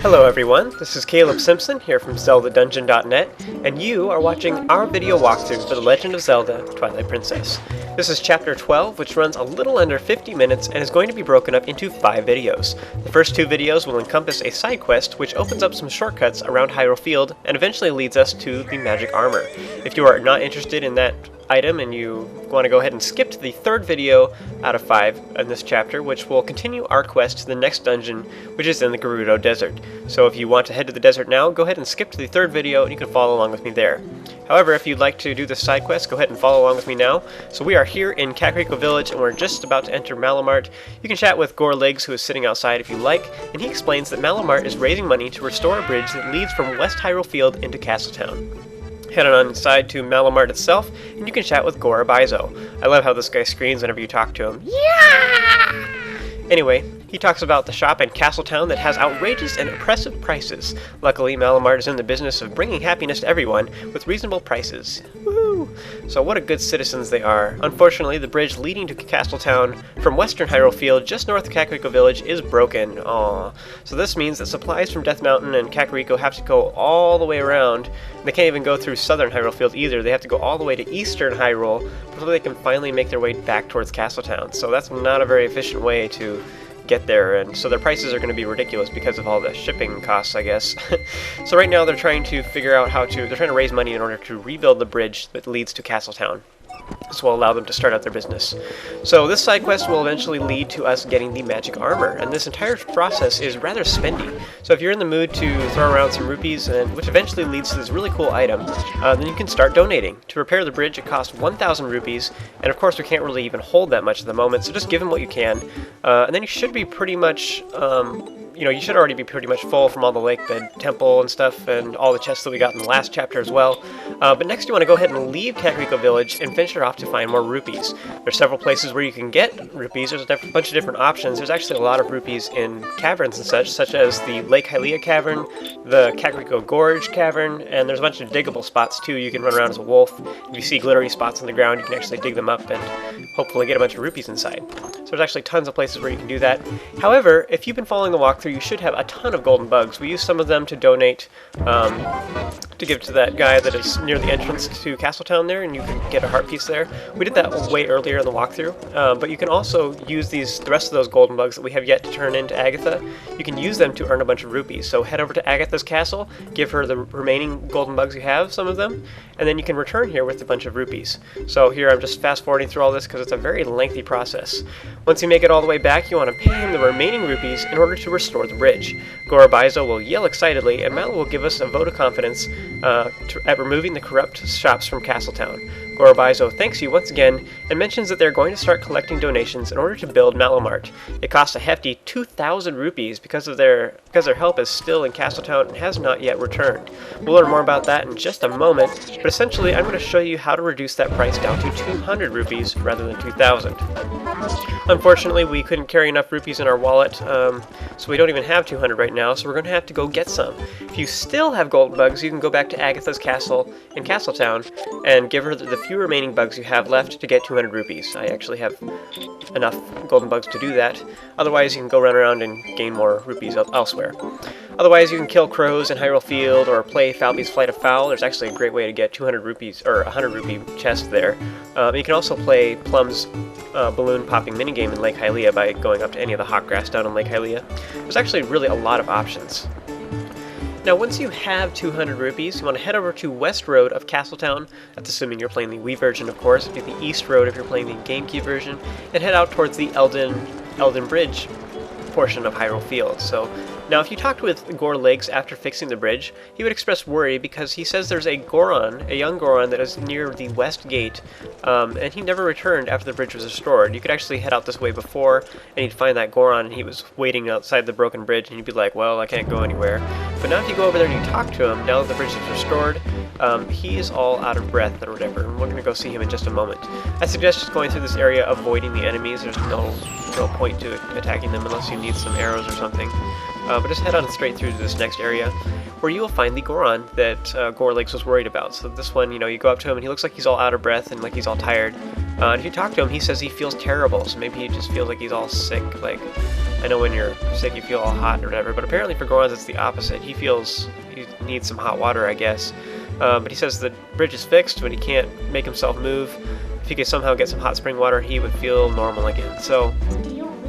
Hello everyone, this is Caleb Simpson here from ZeldaDungeon.net, and you are watching our video walkthrough for The Legend of Zelda: Twilight Princess. This is Chapter 12, which runs a little under 50 minutes and is going to be broken up into 5 videos. The first 2 videos will encompass a side quest which opens up some shortcuts around Hyrule Field and eventually leads us to the magic armor. If you are not interested in that item and you want to go ahead and skip to the 3rd video out of 5 in this chapter, which will continue our quest to the next dungeon, which is in the Gerudo Desert. So if you want to head to the desert now, go ahead and skip to the 3rd video and you can follow along with me there. However, if you'd like to do this side quest, go ahead and follow along with me now. So we are here in Kakariko Village and we're just about to enter Malo Mart. You can chat with Gor Liggs, who is sitting outside if you like, and he explains that Malo Mart is raising money to restore a bridge that leads from West Hyrule Field into Castletown. Head on inside to Malo Mart itself, and you can chat with Gor Liggs. I love how this guy screams whenever you talk to him. Yeah! Anyway, he talks about the shop in Castletown that has outrageous and oppressive prices. Luckily, Malo Mart is in the business of bringing happiness to everyone with reasonable prices. Woohoo! So what a good citizens they are. Unfortunately, the bridge leading to Castletown from Western Hyrule Field, just north of Kakariko Village, is broken. Aww. So this means that supplies from Death Mountain and Kakariko have to go all the way around. They can't even go through Southern Hyrule Field either. They have to go all the way to Eastern Hyrule before they can finally make their way back towards Castletown. So that's not a very efficient way to get there, and so their prices are going to be ridiculous because of all the shipping costs, I guess. So right now they're trying to figure out they're trying to raise money in order to rebuild the bridge that leads to Castletown. This will allow them to start out their business. So this side quest will eventually lead to us getting the magic armor, and this entire process is rather spendy. So if you're in the mood to throw around some rupees, which eventually leads to this really cool item, then you can start donating. To repair the bridge, it costs 1,000 rupees, and of course we can't really even hold that much at the moment, so just give them what you can, and then you should be pretty much you should already be pretty much full from all the Lake Bed Temple and stuff, and all the chests that we got in the last chapter as well. But next you want to go ahead and leave Kakariko Village and venture off to find more rupees. There's several places where you can get rupees. There's a bunch of different options. There's actually a lot of rupees in caverns and such as the Lake Hylia Cavern, the Kakariko Gorge Cavern, and there's a bunch of diggable spots too. You can run around as a wolf. If you see glittery spots on the ground, you can actually dig them up and hopefully get a bunch of rupees inside. So there's actually tons of places where you can do that. However, if you've been following the walkthrough, you should have a ton of golden bugs. We use some of them to donate, to give to that guy that is near the entrance to Castletown there, and you can get a heart piece there. We did that way earlier in the walkthrough, but you can also use the rest of those golden bugs that we have yet to turn into Agatha. You can use them to earn a bunch of rupees. So head over to Agatha's castle, give her the remaining golden bugs you have, some of them, and then you can return here with a bunch of rupees. So here I'm just fast forwarding through all this because it's a very lengthy process. Once you make it all the way back, you want to pay him the remaining rupees in order to restore the bridge. Gor Liggs will yell excitedly, and Malo will give us a vote of confidence at removing the corrupt shops from Castletown. Gor Liggs thanks you once again and mentions that they're going to start collecting donations in order to build Malo Mart. It costs a hefty 2,000 rupees because their help is still in Castletown and has not yet returned. We'll learn more about that in just a moment, but essentially I'm going to show you how to reduce that price down to 200 rupees rather than 2,000. Unfortunately, we couldn't carry enough rupees in our wallet, so we don't even have 200 right now, so we're going to have to go get some. If you still have golden bugs, you can go back to Agatha's castle in Castletown and give her the few remaining bugs you have left to get 200 rupees. I actually have enough golden bugs to do that. Otherwise, you can go run around and gain more rupees elsewhere. Otherwise, you can kill crows in Hyrule Field or play Falby's Flight of Fowl. There's actually a great way to get 200 rupees, or 100 rupee chest there. You can also play Plum's balloon popping minigame in Lake Hylia by going up to any of the hot grass down in Lake Hylia. There's actually really a lot of options. Now, once you have 200 rupees, you want to head over to West Road of Castletown. That's assuming you're playing the Wii version, of course. Do the East Road if you're playing the GameCube version, and head out towards the Elden Bridge portion of Hyrule Field. So now, if you talked with Gor Liggs after fixing the bridge, he would express worry because he says there's a young Goron that is near the west gate, and he never returned after the bridge was restored. You could actually head out this way before, and you'd find that Goron, and he was waiting outside the broken bridge, and you'd be like, well, I can't go anywhere. But now if you go over there and you talk to him, now that the bridge is restored, he is all out of breath or whatever, and we're going to go see him in just a moment. I suggest just going through this area, avoiding the enemies. There's no real point to attacking them unless you need some arrows or something. But just head on straight through to this next area, where you will find the Goron that Gor Liggs was worried about. So this one, you go up to him and he looks like he's all out of breath and like he's all tired. And if you talk to him, he says he feels terrible, so maybe he just feels like he's all sick. Like, I know when you're sick you feel all hot or whatever, but apparently for Gorons it's the opposite. He feels he needs some hot water, I guess. But he says the bridge is fixed, but he can't make himself move. If he could somehow get some hot spring water, he would feel normal again. So,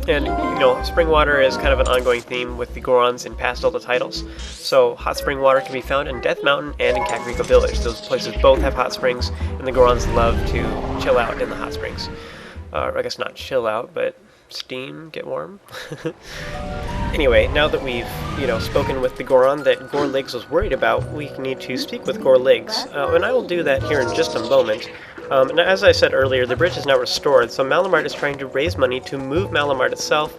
and you know, spring water is kind of an ongoing theme with the Gorons in past Zelda titles. So hot spring water can be found in Death Mountain and in Kakariko Village. Those places both have hot springs, and the Gorons love to chill out in the hot springs. I guess not chill out, but steam, get warm. Anyway, now that we've, spoken with the Goron that Gor Liggs was worried about, we need to speak with Gor Liggs, and I will do that here in just a moment. And as I said earlier, the bridge is now restored, so Malo Mart is trying to raise money to move Malo Mart itself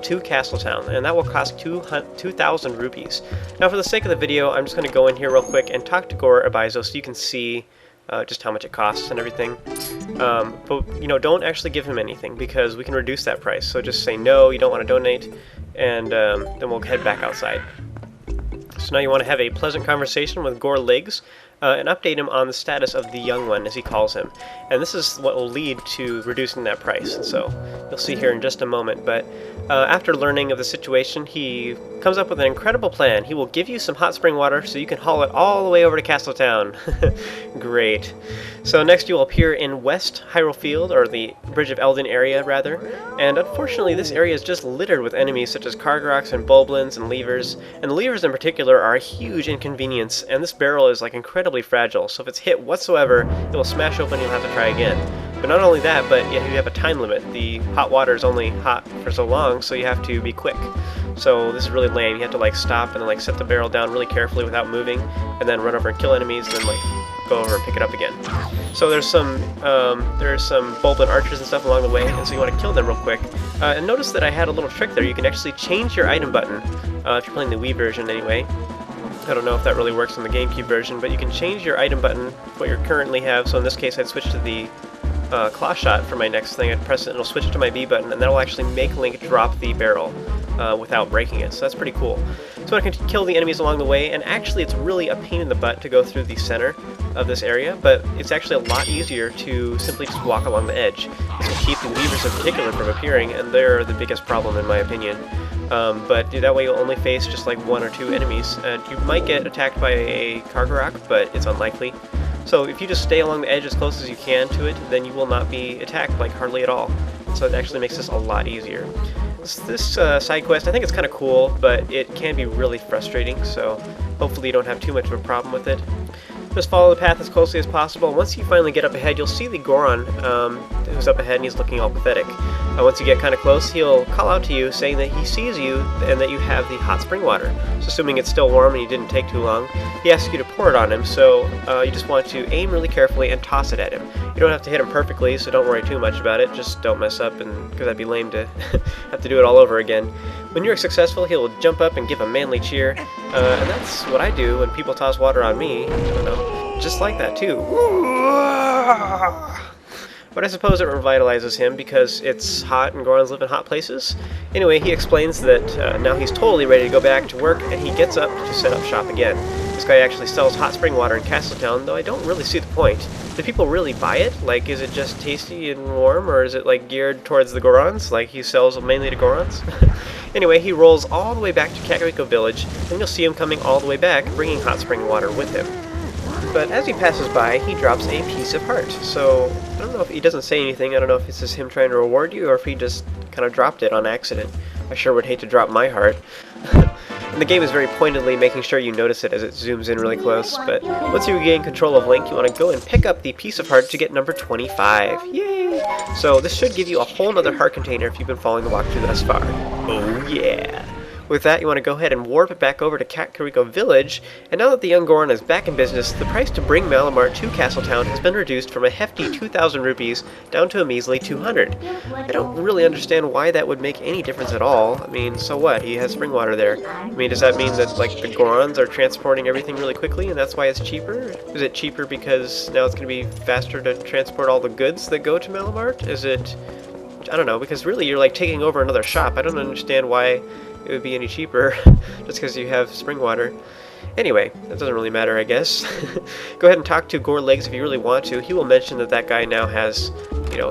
to Castletown, and that will cost 2,000 rupees. Now, for the sake of the video, I'm just going to go in here real quick and talk to Gor Abizo so you can see just how much it costs and everything. But, don't actually give him anything, because we can reduce that price. So just say no, you don't want to donate, and then we'll head back outside. So now you want to have a pleasant conversation with Gor Liggs, and update him on the status of the young one, as he calls him. And this is what will lead to reducing that price. So you'll see here in just a moment. But after learning of the situation, he comes up with an incredible plan. He will give you some hot spring water so you can haul it all the way over to Castletown. Great. So next you will appear in West Hyrule Field, or the Bridge of Eldin area, rather. And unfortunately, this area is just littered with enemies such as Kargaroks and Boblins and Levers. And the Levers in particular are a huge inconvenience, and this barrel is like incredibly fragile, so if it's hit whatsoever, it will smash open and you'll have to try again. But not only that, but you have a time limit. The hot water is only hot for so long, so you have to be quick. So this is really lame. You have to stop and then set the barrel down really carefully without moving, and then run over and kill enemies, and then go over and pick it up again. So there's some Boblin archers and stuff along the way, and so you want to kill them real quick. And notice that I had a little trick there. You can actually change your item button, if you're playing the Wii version anyway. I don't know if that really works on the GameCube version, but you can change your item button, what you currently have. So in this case, I'd switch to the claw shot for my next thing. I'd press it and it'll switch to my B button, and that will actually make Link drop the barrel without breaking it. So that's pretty cool. So I can kill the enemies along the way, and actually it's really a pain in the butt to go through the center of this area, but it's actually a lot easier to simply just walk along the edge. This will keep the Weavers in particular from appearing, and they're the biggest problem in my opinion. But that way you'll only face just one or two enemies, and you might get attacked by a Kargarok, but it's unlikely. So if you just stay along the edge as close as you can to it, then you will not be attacked hardly at all. So it actually makes this a lot easier. This side quest, I think it's kind of cool, but it can be really frustrating, so hopefully you don't have too much of a problem with it. Just follow the path as closely as possible. Once you finally get up ahead, you'll see the Goron who's up ahead, and he's looking all pathetic. Once you get kind of close, he'll call out to you, saying that he sees you and that you have the hot spring water. So assuming it's still warm and you didn't take too long, he asks you to pour it on him, so you just want to aim really carefully and toss it at him. You don't have to hit him perfectly, so don't worry too much about it. Just don't mess up, because that'd be lame to have to do it all over again. When you're successful, he'll jump up and give a manly cheer, and that's what I do when people toss water on me. I don't know, just like that too. But I suppose it revitalizes him because it's hot and Gorons live in hot places. Anyway, he explains that now he's totally ready to go back to work, and he gets up to set up shop again. This guy actually sells hot spring water in Castletown, though I don't really see the point. Do people really buy it? Is it just tasty and warm, or is it geared towards the Gorons? He sells mainly to Gorons? Anyway, he rolls all the way back to Kakariko Village, and you'll see him coming all the way back, bringing hot spring water with him. But as he passes by, he drops a piece of heart. So I don't know if he doesn't say anything. I don't know if this is him trying to reward you, or if he just kind of dropped it on accident. I sure would hate to drop my heart. And the game is very pointedly making sure you notice it as it zooms in really close. But once you gain control of Link, you want to go and pick up the piece of heart to get number 25. Yay! So this should give you a whole nother heart container if you've been following the walkthrough thus far. Oh yeah! With that, you want to go ahead and warp back over to Kakariko Village, and now that the young Goron is back in business, the price to bring Malo Mart to Castletown has been reduced from a hefty 2,000 rupees down to a measly 200. I don't really understand why that would make any difference at all. I mean, so what? He has spring water there. I mean, does that mean that, the Gorons are transporting everything really quickly, and that's why it's cheaper? Is it cheaper because now it's going to be faster to transport all the goods that go to Malo Mart? Is it... I don't know, because really you're taking over another shop. I don't understand why it would be any cheaper just because you have spring water. Anyway, that doesn't really matter, I guess. Go ahead and talk to Gor Liggs if you really want to. He will mention that that guy now has,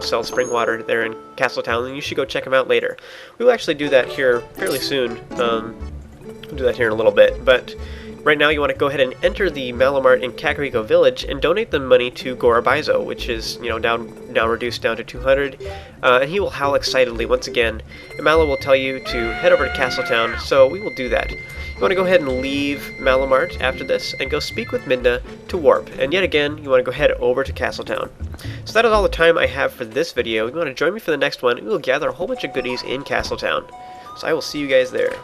sells spring water there in Castletown, and you should go check him out later. We will actually do that here fairly soon. We'll do that here in a little bit, but right now you want to go ahead and enter the Malo Mart in Kakariko Village and donate the money to Gorabaizo, which is, now reduced down to 200, and he will howl excitedly once again, and Malo will tell you to head over to Castletown, so we will do that. You want to go ahead and leave Malo Mart after this and go speak with Midna to warp, and yet again you want to go head over to Castletown. So that is all the time I have for this video. If you want to join me for the next one, we will gather a whole bunch of goodies in Castletown. So I will see you guys there.